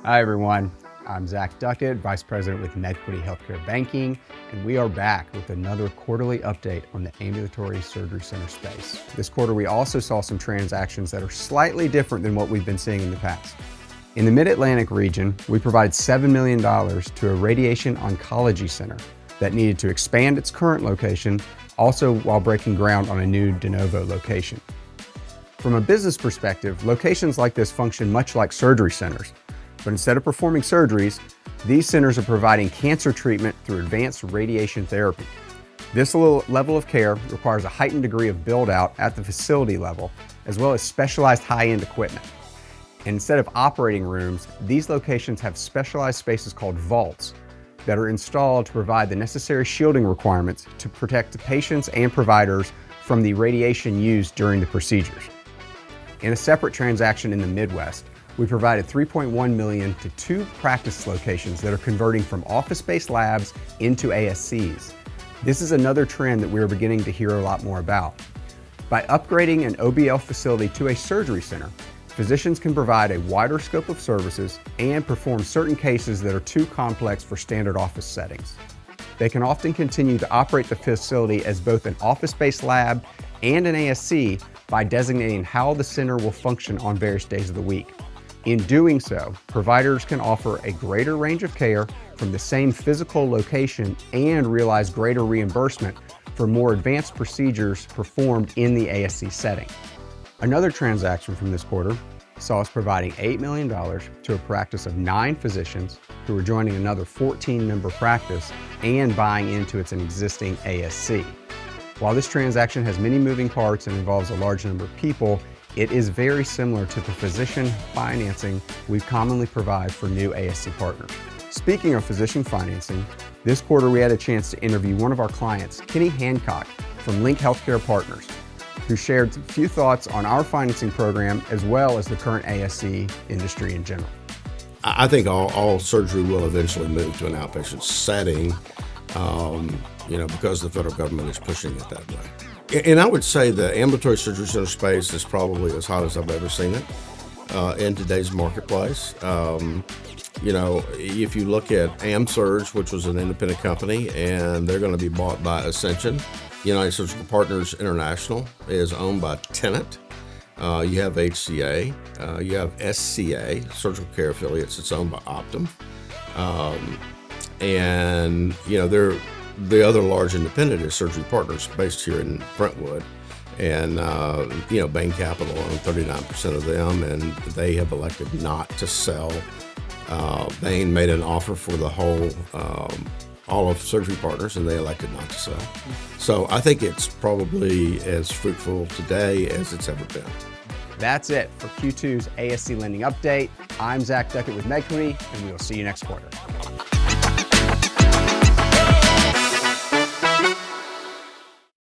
Hi everyone, I'm Zac Duckett, Vice President with MedQuity Healthcare Banking, and we are back with another quarterly update on the ambulatory surgery center space. This quarter we also saw some transactions that are slightly different than what we've been seeing in the past. In the Mid-Atlantic region, we provided $7 million to a radiation oncology center that needed to expand its current location, also while breaking ground on a new de novo location. From a business perspective, locations like this function much like surgery centers. But instead of performing surgeries, these centers are providing cancer treatment through advanced radiation therapy. This level of care requires a heightened degree of build-out at the facility level, as well as specialized high-end equipment. And instead of operating rooms, these locations have specialized spaces called vaults that are installed to provide the necessary shielding requirements to protect the patients and providers from the radiation used during the procedures. In a separate transaction in the Midwest, we provided $3.1 million to 2 practice locations that are converting from office-based labs into ASCs. This is another trend that we are beginning to hear a lot more about. By upgrading an OBL facility to a surgery center, physicians can provide a wider scope of services and perform certain cases that are too complex for standard office settings. They can often continue to operate the facility as both an office-based lab and an ASC by designating how the center will function on various days of the week. In doing so, providers can offer a greater range of care from the same physical location and realize greater reimbursement for more advanced procedures performed in the ASC setting. Another transaction from this quarter saw us providing $8 million to a practice of 9 physicians who are joining another 14-member practice and buying into its existing ASC. While this transaction has many moving parts and involves a large number of people, it is very similar to the physician financing we commonly provide for new ASC partners. Speaking of physician financing, this quarter we had a chance to interview one of our clients, Kenny Hancock from Lync Healthcare Partners, who shared a few thoughts on our financing program as well as the current ASC industry in general. I think all surgery will eventually move to an outpatient setting, because the federal government is pushing it that way. And I would say the ambulatory surgery center space is probably as hot as I've ever seen it in today's marketplace. If you look at AmSurg, which was an independent company, and they're going to be bought by Ascension. United Surgical Partners International is owned by Tenet. You have HCA. You have SCA, Surgical Care Affiliates. It's owned by Optum. The other large independent is Surgery Partners, based here in Brentwood. And, Bain Capital owns 39% of them, and they have elected not to sell. Bain made an offer for the whole, all of Surgery Partners, and they elected not to sell. So I think it's probably as fruitful today as it's ever been. That's it for Q2's ASC Lending Update. I'm Zac Duckett with MedQuity, and we will see you next quarter.